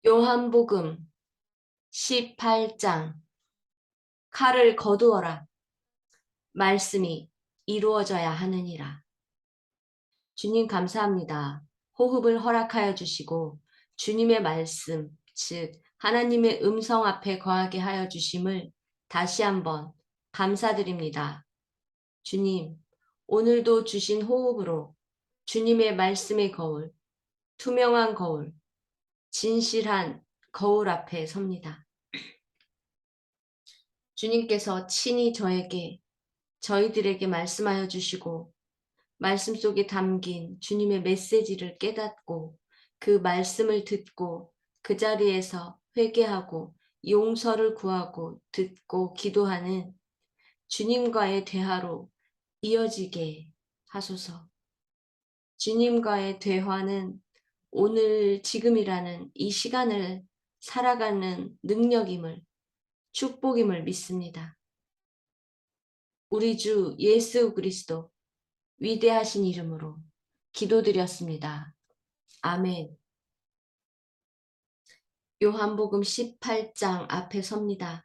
요한복음 18장 칼을 거두어라. 말씀이 이루어져야 하느니라. 주님 감사합니다. 호흡을 허락하여 주시고 주님의 말씀, 즉 하나님의 음성 앞에 거하게 하여 주심을 다시 한번 감사드립니다. 주님, 오늘도 주신 호흡으로 주님의 말씀의 거울, 투명한 거울, 진실한 거울 앞에 섭니다. 주님께서 친히 저희들에게 말씀하여 주시고 말씀 속에 담긴 주님의 메시지를 깨닫고 그 말씀을 듣고 그 자리에서 회개하고 용서를 구하고 듣고 기도하는 주님과의 대화로 이어지게 하소서. 주님과의 대화는 오늘 지금이라는 이 시간을 살아가는 능력임을, 축복임을 믿습니다. 우리 주 예수 그리스도 위대하신 이름으로 기도드렸습니다. 아멘. 요한복음 18장 앞에 섭니다.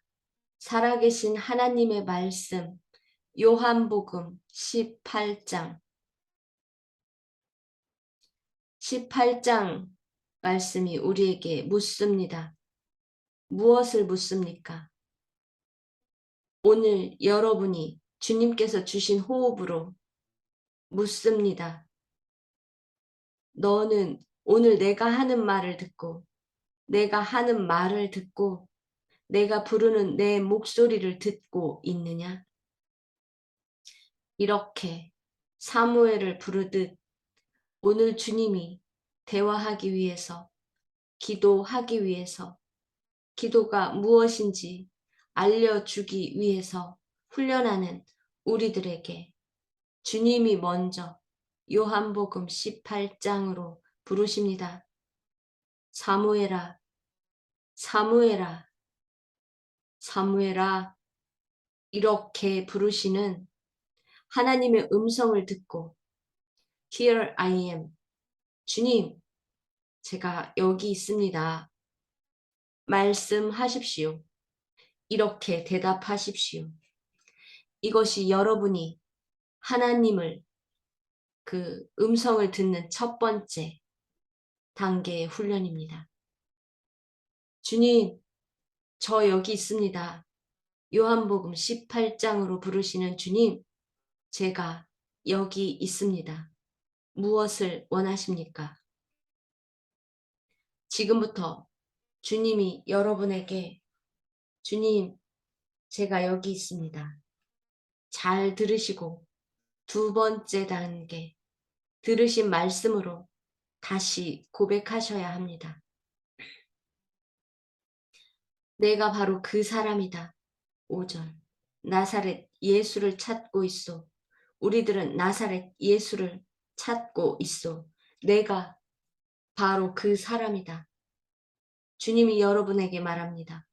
살아계신 하나님의 말씀, 요한복음 18장 말씀이 우리에게 묻습니다. 무엇을 묻습니까? 오늘 여러분이 주님께서 주신 호흡으로 묻습니다. 너는 오늘 내가 하는 말을 듣고 내가 부르는 내 목소리를 듣고 있느냐? 이렇게 사무엘을 부르듯 오늘 주님이 대화하기 위해서, 기도하기 위해서, 기도가 무엇인지 알려주기 위해서 훈련하는 우리들에게 주님이 먼저 요한복음 18장으로 부르십니다. 사무엘아, 사무엘아, 사무엘아, 이렇게 부르시는 하나님의 음성을 듣고 Here I am. 주님, 제가 여기 있습니다. 말씀하십시오. 이렇게 대답하십시오. 이것이 여러분이 하나님을 그 음성을 듣는 첫 번째 단계의 훈련입니다. 주님, 저 여기 있습니다. 요한복음 18장으로 부르시는 주님, 제가 여기 있습니다. 무엇을 원하십니까? 지금부터 주님이 여러분에게 주님, 제가 여기 있습니다. 잘 들으시고 두 번째 단계, 들으신 말씀으로 다시 고백하셔야 합니다. 내가 바로 그 사람이다. 5절. 나사렛 예수를 찾고 있어. 우리들은 나사렛 예수를 찾고 있어. 내가 바로 그 사람이다. 주님이 여러분에게 말합니다.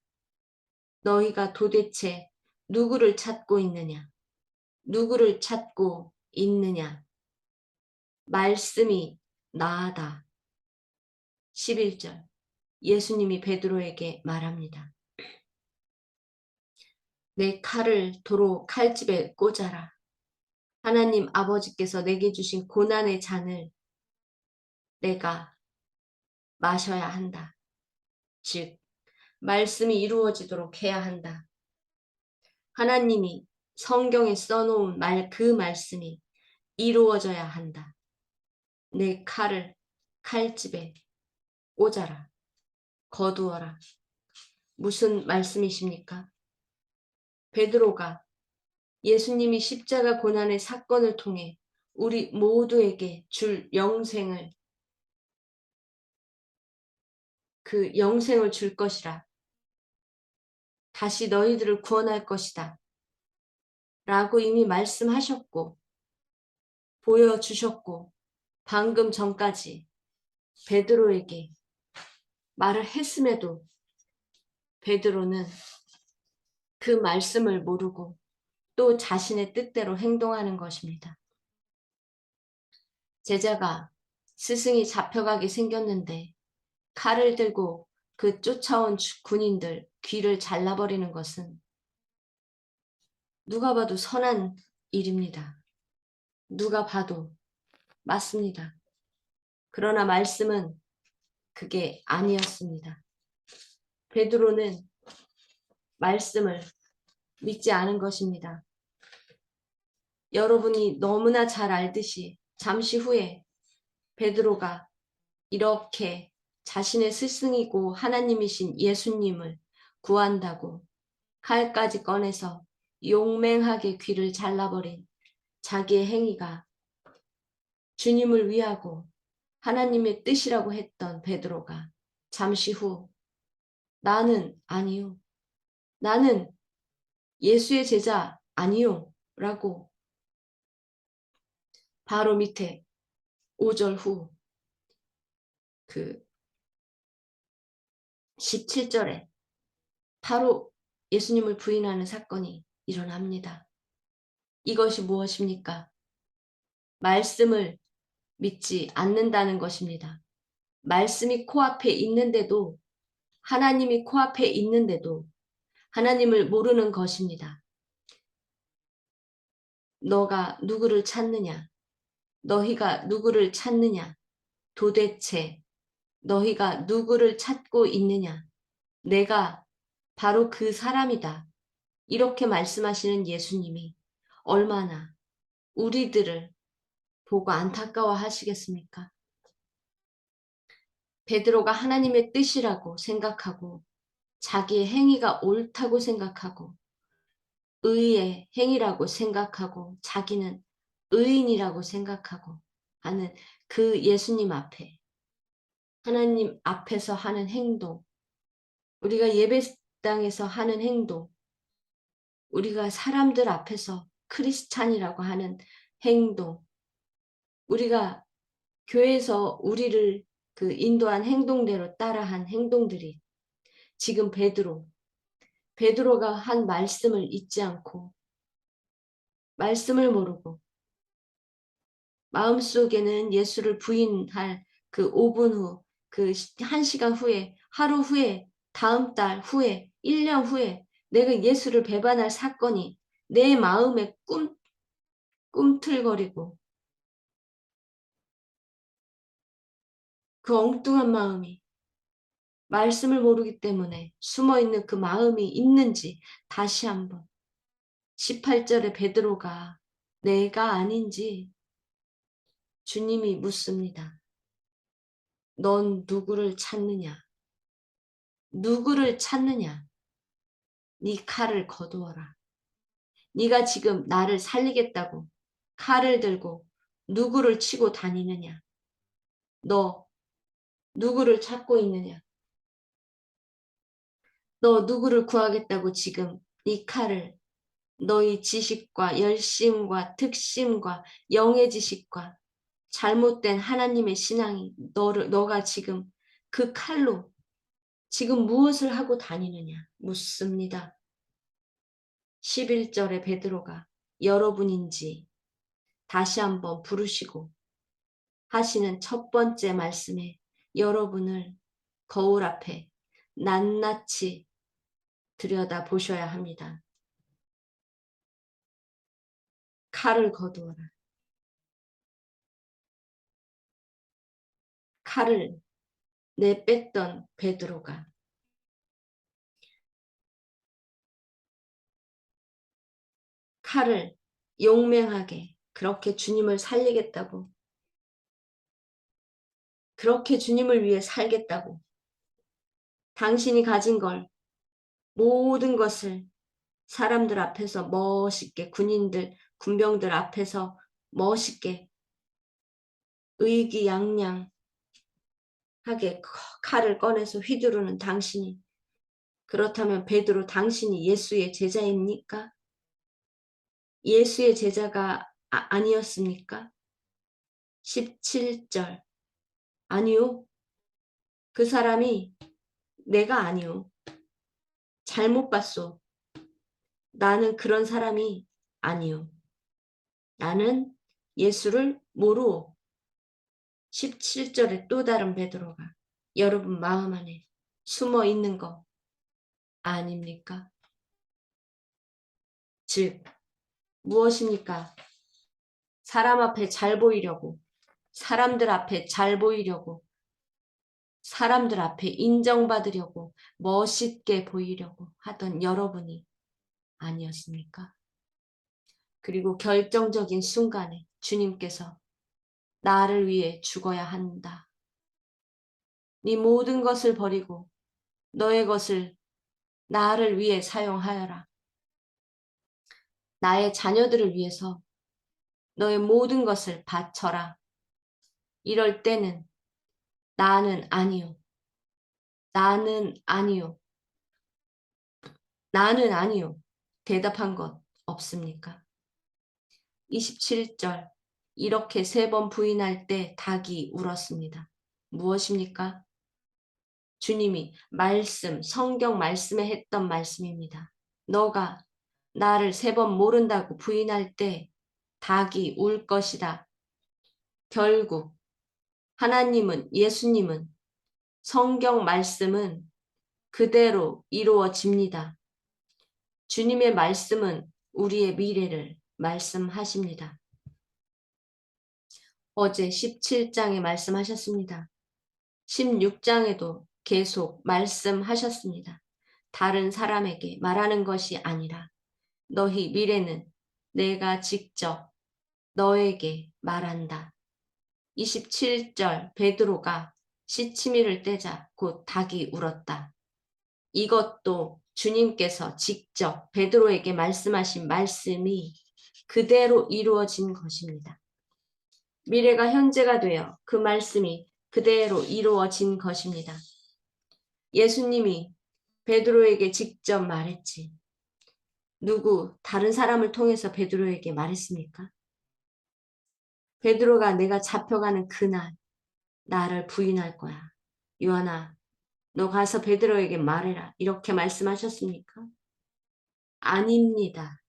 너희가 도대체 누구를 찾고 있느냐? 누구를 찾고 있느냐? 말씀이 나다. 11절. 예수님이 베드로에게 말합니다. 내 칼을 도로 칼집에 꽂아라. 하나님 아버지께서 내게 주신 고난의 잔을 내가 마셔야 한다. 즉, 말씀이 이루어지도록 해야 한다. 하나님이 성경에 써놓은 그 말씀이 이루어져야 한다. 내 칼을 칼집에 꽂아라. 거두어라. 무슨 말씀이십니까? 베드로가 예수님이 십자가 고난의 사건을 통해 우리 모두에게 줄 그 영생을 줄 것이라. 다시 너희들을 구원할 것이다. 라고 이미 말씀하셨고 보여주셨고 방금 전까지 베드로에게 말을 했음에도 베드로는 그 말씀을 모르고 또 자신의 뜻대로 행동하는 것입니다. 제자가 스승이 잡혀가게 생겼는데 칼을 들고 그 쫓아온 군인들 귀를 잘라버리는 것은 누가 봐도 선한 일입니다. 누가 봐도 맞습니다. 그러나 말씀은 그게 아니었습니다. 베드로는 말씀을 믿지 않은 것입니다. 여러분이 너무나 잘 알듯이 잠시 후에 베드로가 이렇게 자신의 스승이고 하나님이신 예수님을 구한다고 칼까지 꺼내서 용맹하게 귀를 잘라버린 자기의 행위가 주님을 위하고 하나님의 뜻이라고 했던 베드로가 잠시 후 나는 아니요. 나는 예수의 제자 아니요. 라고 바로 밑에 5절 후 그 17절에 바로 예수님을 부인하는 사건이 일어납니다. 이것이 무엇입니까? 말씀을 믿지 않는다는 것입니다. 말씀이 코앞에 있는데도 하나님이 코앞에 있는데도 하나님을 모르는 것입니다. 너가 누구를 찾느냐? 너희가 누구를 찾느냐? 도대체 너희가 누구를 찾고 있느냐? 내가 바로 그 사람이다. 이렇게 말씀하시는 예수님이 얼마나 우리들을 보고 안타까워 하시겠습니까? 베드로가 하나님의 뜻이라고 생각하고 자기의 행위가 옳다고 생각하고 의의 행위라고 생각하고 자기는 의인이라고 생각하고 하는 그 예수님 앞에 하나님 앞에서 하는 행동, 우리가 예배당에서 하는 행동, 우리가 사람들 앞에서 크리스찬이라고 하는 행동, 우리가 교회에서 우리를 그 인도한 행동대로 따라한 행동들이 지금 베드로가 한 말씀을 잊지 않고 말씀을 모르고 마음속에는 예수를 부인할 그 5분 후, 그 1시간 후에, 하루 후에, 다음 달 후에, 1년 후에 내가 예수를 배반할 사건이 내 마음에 꿈틀거리고 그 엉뚱한 마음이 말씀을 모르기 때문에 숨어있는 그 마음이 있는지 다시 한번 18절에 베드로가 내가 아닌지 주님이 묻습니다. 넌 누구를 찾느냐? 누구를 찾느냐? 네 칼을 거두어라. 네가 지금 나를 살리겠다고 칼을 들고 누구를 치고 다니느냐? 너 누구를 찾고 있느냐? 너 누구를 구하겠다고 지금 네 칼을 너희 지식과 열심과 특심과 영의 지식과 잘못된 하나님의 신앙이 너가 지금 그 칼로 지금 무엇을 하고 다니느냐 묻습니다. 11절에 베드로가 여러분인지 다시 한번 부르시고 하시는 첫 번째 말씀에 여러분을 거울 앞에 낱낱이 들여다 보셔야 합니다. 칼을 거두어라. 칼을 내뺐던 베드로가 칼을 용맹하게 그렇게 주님을 살리겠다고 그렇게 주님을 위해 살겠다고 당신이 가진 걸 모든 것을 사람들 앞에서 멋있게 군병들 앞에서 멋있게 의기양양하게 칼을 꺼내서 휘두르는 당신이 그렇다면 베드로 당신이 예수의 제자입니까? 예수의 제자가 아니었습니까? 17절 아니요. 그 사람이 내가 아니요. 잘못 봤소. 나는 그런 사람이 아니요. 나는 예수를 모르오. 17절에 또 다른 베드로가 여러분 마음 안에 숨어 있는 거 아닙니까? 즉, 무엇입니까? 사람 앞에 잘 보이려고, 사람들 앞에 잘 보이려고, 사람들 앞에 인정받으려고, 멋있게 보이려고 하던 여러분이 아니었습니까? 그리고 결정적인 순간에 주님께서 나를 위해 죽어야 한다. 네 모든 것을 버리고 너의 것을 나를 위해 사용하여라. 나의 자녀들을 위해서 너의 모든 것을 바쳐라. 이럴 때는 나는 아니요. 나는 아니요. 나는 아니요. 대답한 것 없습니까? 27절. 이렇게 3번 부인할 때 닭이 울었습니다. 무엇입니까? 주님이 성경 말씀에 했던 말씀입니다. 너가 나를 3번 모른다고 부인할 때 닭이 울 것이다. 결국 예수님은 성경 말씀은 그대로 이루어집니다. 주님의 말씀은 우리의 미래를 말씀하십니다. 어제 17장에 말씀하셨습니다. 16장에도 계속 말씀하셨습니다. 다른 사람에게 말하는 것이 아니라 너희 미래는 내가 직접 너에게 말한다. 27절 베드로가 시치미를 떼자 곧 닭이 울었다. 이것도 주님께서 직접 베드로에게 말씀하신 말씀이 그대로 이루어진 것입니다. 미래가 현재가 되어 그 말씀이 그대로 이루어진 것입니다. 예수님이 베드로에게 직접 말했지. 다른 사람을 통해서 베드로에게 말했습니까? 베드로가 내가 잡혀가는 그날 나를 부인할 거야. 요한아, 너 가서 베드로에게 말해라. 이렇게 말씀하셨습니까? 아닙니다.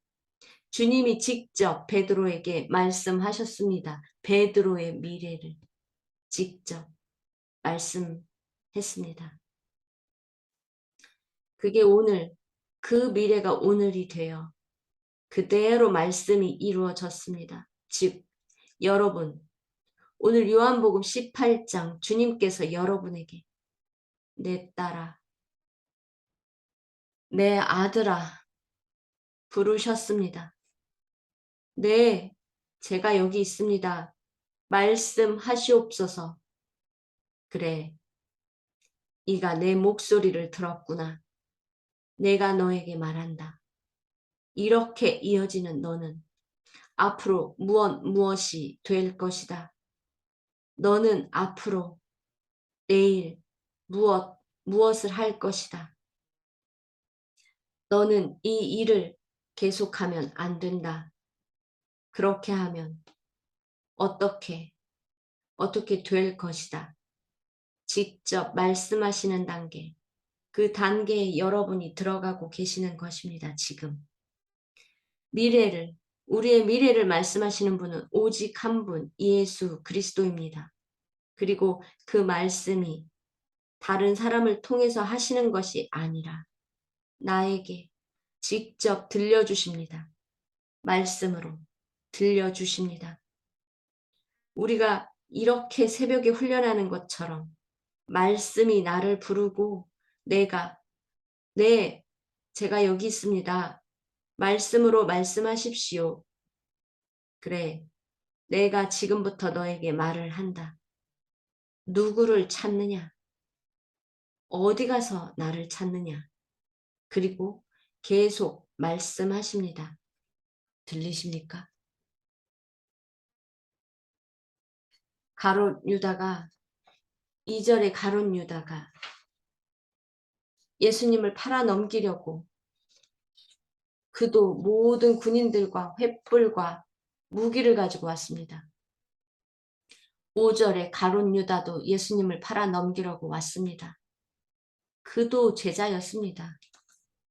주님이 직접 베드로에게 말씀하셨습니다. 베드로의 미래를 직접 말씀했습니다. 그게 오늘, 그 미래가 오늘이 되어 그대로 말씀이 이루어졌습니다. 즉, 여러분, 오늘 요한복음 18장 주님께서 여러분에게 내 딸아, 내 아들아 부르셨습니다. 네, 제가 여기 있습니다. 말씀하시옵소서. 그래, 네가 내 목소리를 들었구나. 내가 너에게 말한다. 이렇게 이어지는 너는 앞으로 무엇이 될 것이다. 너는 앞으로 내일 무엇을 할 것이다. 너는 이 일을 계속하면 안 된다. 그렇게 하면 어떻게 될 것이다. 직접 말씀하시는 단계, 그 단계에 여러분이 들어가고 계시는 것입니다. 지금. 우리의 미래를 말씀하시는 분은 오직 한 분, 예수 그리스도입니다. 그리고 그 말씀이 다른 사람을 통해서 하시는 것이 아니라 나에게 직접 들려주십니다. 말씀으로 들려주십니다. 우리가 이렇게 새벽에 훈련하는 것처럼 말씀이 나를 부르고 제가 여기 있습니다. 말씀으로 말씀하십시오. 그래, 내가 지금부터 너에게 말을 한다. 누구를 찾느냐? 어디 가서 나를 찾느냐? 그리고 계속 말씀하십니다. 들리십니까? 가룟 유다가 2절에 가룟 유다가 예수님을 팔아 넘기려고 그도 모든 군인들과 횃불과 무기를 가지고 왔습니다. 5절에 가룟 유다도 예수님을 팔아 넘기려고 왔습니다. 그도 제자였습니다.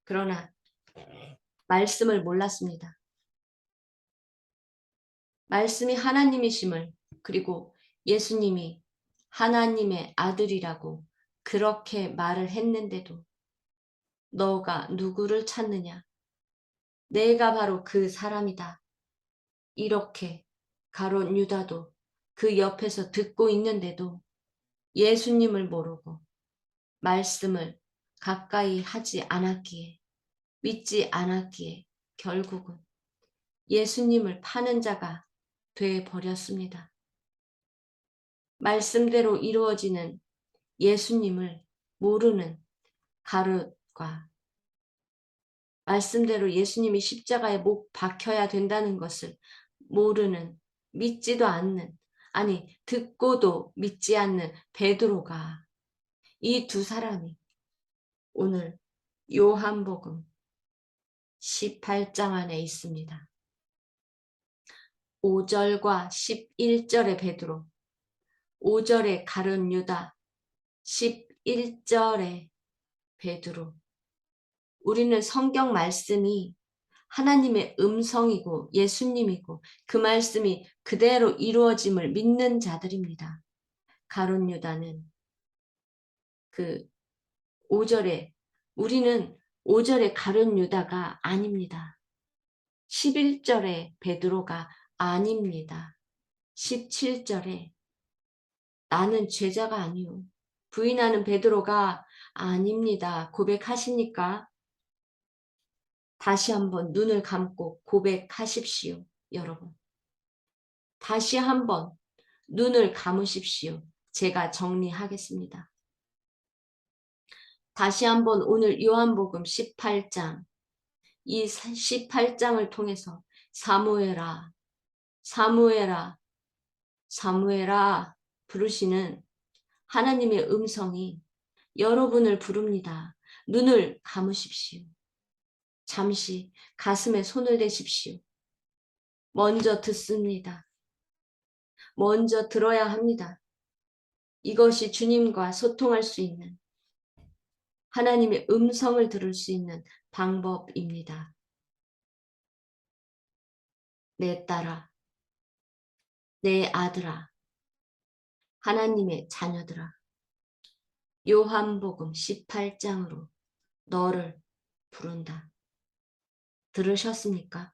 그러나 말씀을 몰랐습니다. 말씀이 하나님이심을, 그리고 예수님이 하나님의 아들이라고 그렇게 말을 했는데도 너가 누구를 찾느냐? 내가 바로 그 사람이다. 이렇게 가룟 유다도 그 옆에서 듣고 있는데도 예수님을 모르고 말씀을 가까이 하지 않았기에, 믿지 않았기에 결국은 예수님을 파는 자가 돼 버렸습니다. 말씀대로 이루어지는 예수님을 모르는 가룟과 말씀대로 예수님이 십자가에 못 박혀야 된다는 것을 모르는, 믿지도 않는, 아니 듣고도 믿지 않는 베드로가, 이 두 사람이 오늘 요한복음 18장 안에 있습니다. 5절과 11절의 베드로, 5절의 가룟 유다, 11절의 베드로. 우리는 성경 말씀이 하나님의 음성이고 예수님이고 그 말씀이 그대로 이루어짐을 믿는 자들입니다. 가룟 유다는 그 5절에, 우리는 5절의 가룟 유다가 아닙니다. 11절의 베드로가 아닙니다. 17절에 나는 죄자가 아니오 부인하는 베드로가 아닙니다. 고백하십니까? 다시 한번 눈을 감고 고백하십시오, 여러분. 다시 한번 눈을 감으십시오. 제가 정리하겠습니다. 다시 한번 오늘 요한복음 18장, 이 18장을 통해서 사무엘아, 사무엘아, 사무엘아 부르시는 하나님의 음성이 여러분을 부릅니다. 눈을 감으십시오. 잠시 가슴에 손을 대십시오. 먼저 듣습니다. 먼저 들어야 합니다. 이것이 주님과 소통할 수 있는, 하나님의 음성을 들을 수 있는 방법입니다. 내 딸아, 내 아들아, 하나님의 자녀들아, 요한복음 18장으로 너를 부른다. 들으셨습니까?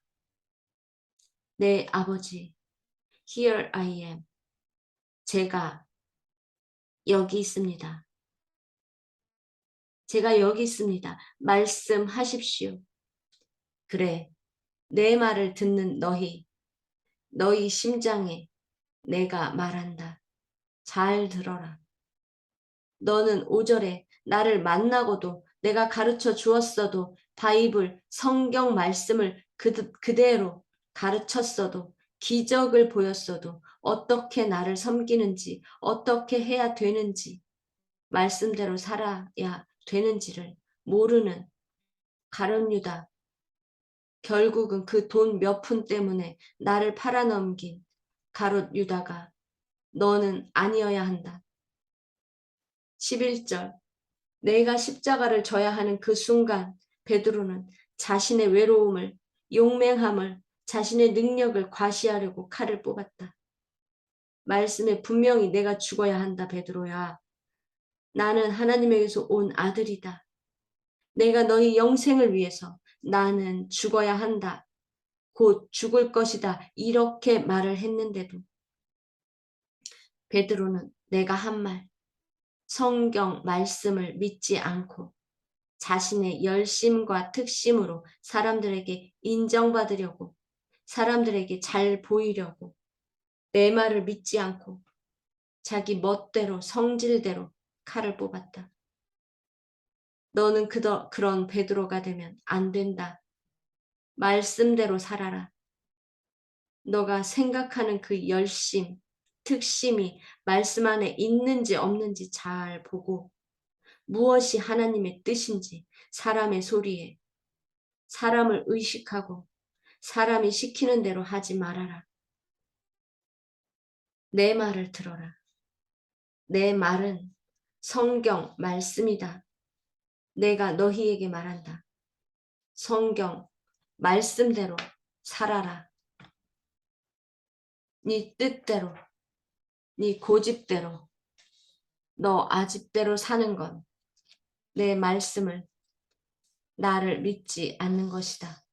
내 아버지, here I am. 제가 여기 있습니다. 제가 여기 있습니다. 말씀하십시오. 그래, 내 말을 듣는 너희 심장에 내가 말한다. 잘 들어라. 너는 5절에 나를 만나고도 내가 가르쳐 주었어도 바이블 성경 말씀을 그대로 가르쳤어도 기적을 보였어도 어떻게 나를 섬기는지 어떻게 해야 되는지 말씀대로 살아야 되는지를 모르는 가룟 유다, 결국은 그 돈 몇 푼 때문에 나를 팔아넘긴 가룟 유다가 너는 아니어야 한다. 11절 내가 십자가를 져야 하는 그 순간 베드로는 자신의 외로움을, 용맹함을, 자신의 능력을 과시하려고 칼을 뽑았다. 말씀에 분명히 내가 죽어야 한다, 베드로야. 나는 하나님에게서 온 아들이다. 내가 너희 영생을 위해서 나는 죽어야 한다. 곧 죽을 것이다. 이렇게 말을 했는데도 베드로는 내가 한 말, 성경 말씀을 믿지 않고 자신의 열심과 특심으로 사람들에게 인정받으려고, 사람들에게 잘 보이려고 내 말을 믿지 않고 자기 멋대로 성질대로 칼을 뽑았다. 너는 그런 베드로가 되면 안 된다. 말씀대로 살아라. 너가 생각하는 그 열심, 특심이 말씀 안에 있는지 없는지 잘 보고 무엇이 하나님의 뜻인지 사람의 소리에 사람을 의식하고 사람이 시키는 대로 하지 말아라. 내 말을 들어라. 내 말은 성경 말씀이다. 내가 너희에게 말한다. 성경 말씀대로 살아라. 네 뜻대로, 네 고집대로, 너 아집대로 사는 건 내 말씀을 나를 믿지 않는 것이다.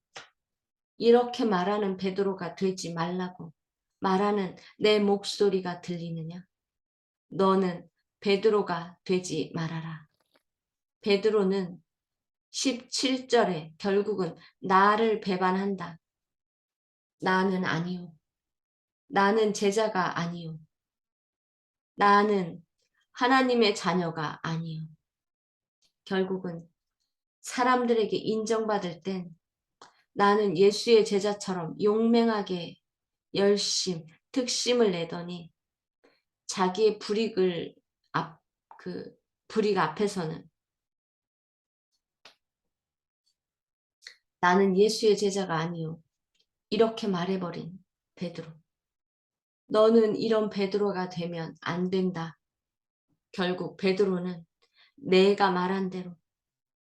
이렇게 말하는 베드로가 되지 말라고 말하는 내 목소리가 들리느냐? 너는 베드로가 되지 말아라. 베드로는 17절에 결국은 나를 배반한다. 나는 아니요. 나는 제자가 아니요. 나는 하나님의 자녀가 아니요. 결국은 사람들에게 인정받을 땐 나는 예수의 제자처럼 용맹하게 특심을 내더니 자기의 불이익 앞에서는 나는 예수의 제자가 아니요. 이렇게 말해버린 베드로. 너는 이런 베드로가 되면 안 된다. 결국 베드로는 내가 말한 대로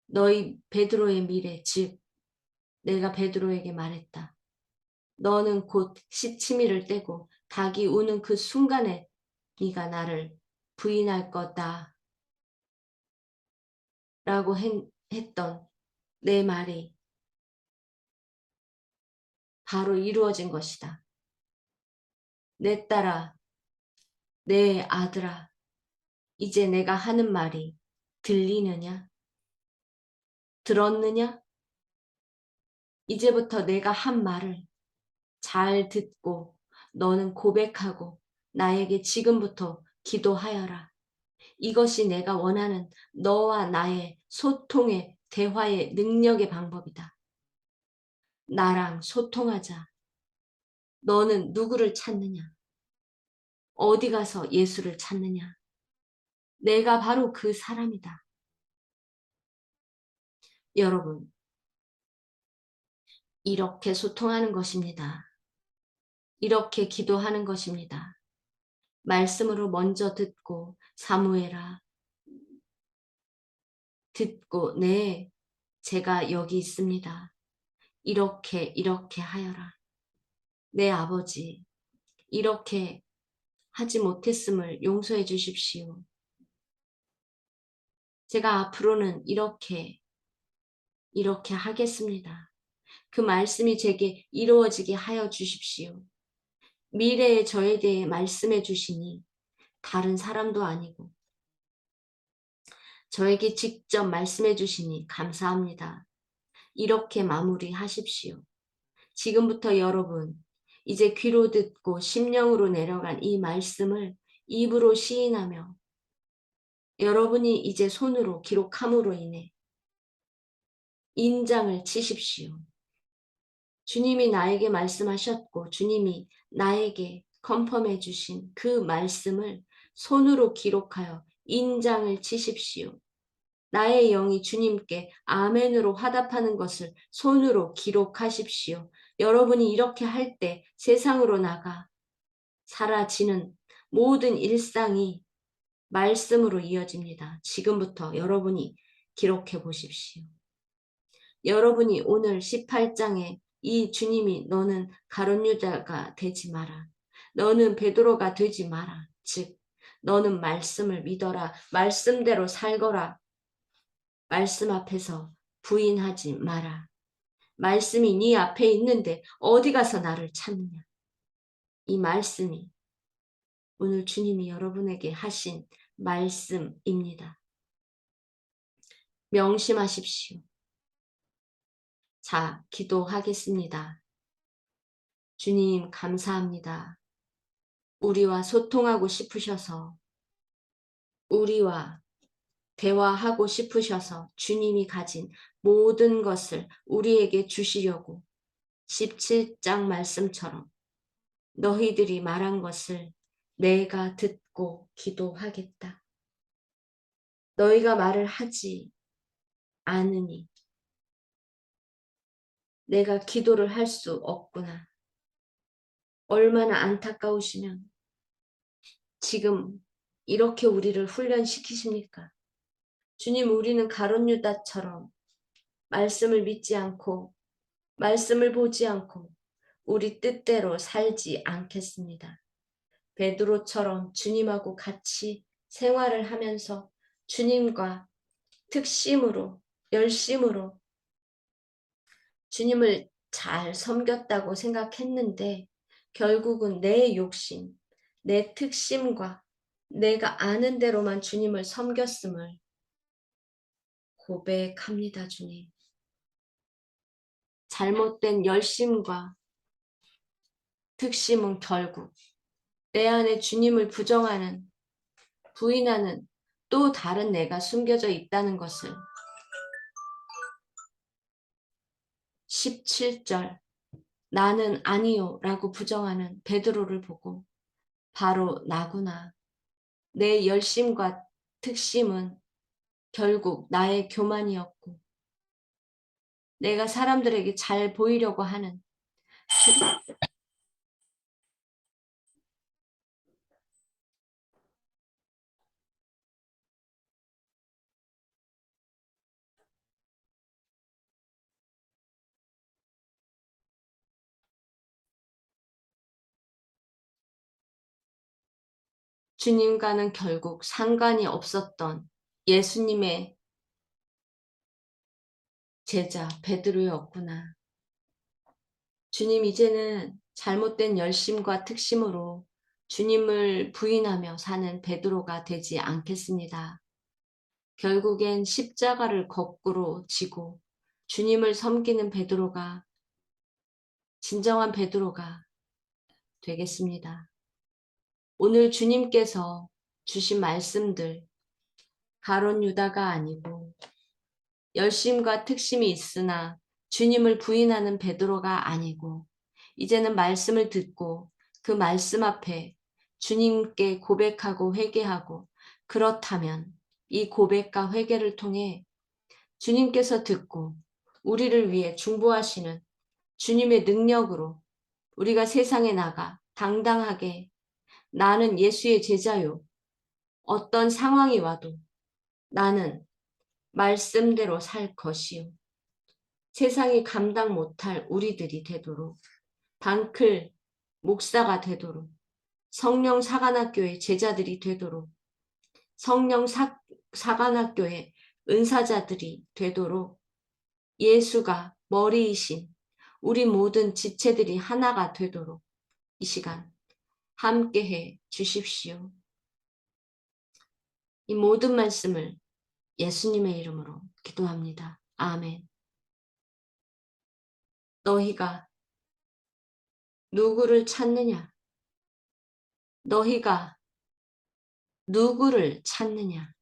너희 베드로의 미래, 즉 내가 베드로에게 말했다. 너는 곧 시치미를 떼고 닭이 우는 그 순간에 네가 나를 부인할 거다. 라고 했던 내 말이 바로 이루어진 것이다. 내 딸아, 내 아들아, 이제 내가 하는 말이 들리느냐? 들었느냐? 이제부터 내가 한 말을 잘 듣고 너는 고백하고 나에게 지금부터 기도하여라. 이것이 내가 원하는 너와 나의 소통의 대화의 능력의 방법이다. 나랑 소통하자. 너는 누구를 찾느냐? 어디 가서 예수를 찾느냐? 내가 바로 그 사람이다. 여러분, 이렇게 소통하는 것입니다. 이렇게 기도하는 것입니다. 말씀으로 먼저 듣고 사무엘아 듣고 네 제가 여기 있습니다. 이렇게 하여라. 내 아버지 이렇게 하지 못했음을 용서해 주십시오. 제가 앞으로는 이렇게 하겠습니다. 그 말씀이 제게 이루어지게 하여 주십시오. 미래의 저에 대해 말씀해 주시니 다른 사람도 아니고 저에게 직접 말씀해 주시니 감사합니다. 이렇게 마무리하십시오. 지금부터 여러분 이제 귀로 듣고 심령으로 내려간 이 말씀을 입으로 시인하며 여러분이 이제 손으로 기록함으로 인해 인장을 치십시오. 주님이 나에게 말씀하셨고 주님이 나에게 컨펌해 주신 그 말씀을 손으로 기록하여 인장을 치십시오. 나의 영이 주님께 아멘으로 화답하는 것을 손으로 기록하십시오. 여러분이 이렇게 할 때 세상으로 나가 사라지는 모든 일상이 말씀으로 이어집니다. 지금부터 여러분이 기록해 보십시오. 여러분이 오늘 18장에 이 주님이 너는 가룟 유다가 되지 마라. 너는 베드로가 되지 마라. 즉 너는 말씀을 믿어라. 말씀대로 살거라. 말씀 앞에서 부인하지 마라. 말씀이 네 앞에 있는데 어디 가서 나를 찾느냐. 이 말씀이 오늘 주님이 여러분에게 하신 말씀입니다. 명심하십시오. 자, 기도하겠습니다. 주님 감사합니다. 우리와 소통하고 싶으셔서 우리와 대화하고 싶으셔서 주님이 가진 모든 것을 우리에게 주시려고 17장 말씀처럼 너희들이 말한 것을 내가 듣고 기도하겠다. 너희가 말을 하지 않으니 내가 기도를 할 수 없구나. 얼마나 안타까우시면 지금 이렇게 우리를 훈련시키십니까? 주님, 우리는 가룟 유다처럼 말씀을 믿지 않고 말씀을 보지 않고 우리 뜻대로 살지 않겠습니다. 베드로처럼 주님하고 같이 생활을 하면서 주님과 특심으로, 열심으로 주님을 잘 섬겼다고 생각했는데 결국은 내 욕심, 내 특심과 내가 아는 대로만 주님을 섬겼음을 고백합니다, 주님. 잘못된 열심과 특심은 결국 내 안에 주님을 부정하는, 부인하는 또 다른 내가 숨겨져 있다는 것을 17절 나는 아니요 라고 부정하는 베드로를 보고 바로 나구나. 내 열심과 특심은 결국 나의 교만이었고 내가 사람들에게 잘 보이려고 하는 주님과는 결국 상관이 없었던 예수님의 제자 베드로였구나. 주님 이제는 잘못된 열심과 특심으로 주님을 부인하며 사는 베드로가 되지 않겠습니다. 결국엔 십자가를 거꾸로 지고 주님을 섬기는 베드로가 진정한 베드로가 되겠습니다. 오늘 주님께서 주신 말씀들 가룟 유다가 아니고 열심과 특심이 있으나 주님을 부인하는 베드로가 아니고 이제는 말씀을 듣고 그 말씀 앞에 주님께 고백하고 회개하고 그렇다면 이 고백과 회개를 통해 주님께서 듣고 우리를 위해 중보하시는 주님의 능력으로 우리가 세상에 나가 당당하게 나는 예수의 제자요. 어떤 상황이 와도 나는 말씀대로 살 것이요. 세상이 감당 못할 우리들이 되도록 단클 목사가 되도록 성령 사관학교의 제자들이 되도록 성령 사관학교의 은사자들이 되도록 예수가 머리이신 우리 모든 지체들이 하나가 되도록 이 시간 함께해 주십시오. 이 모든 말씀을 예수님의 이름으로 기도합니다. 아멘. 너희가 누구를 찾느냐? 너희가 누구를 찾느냐?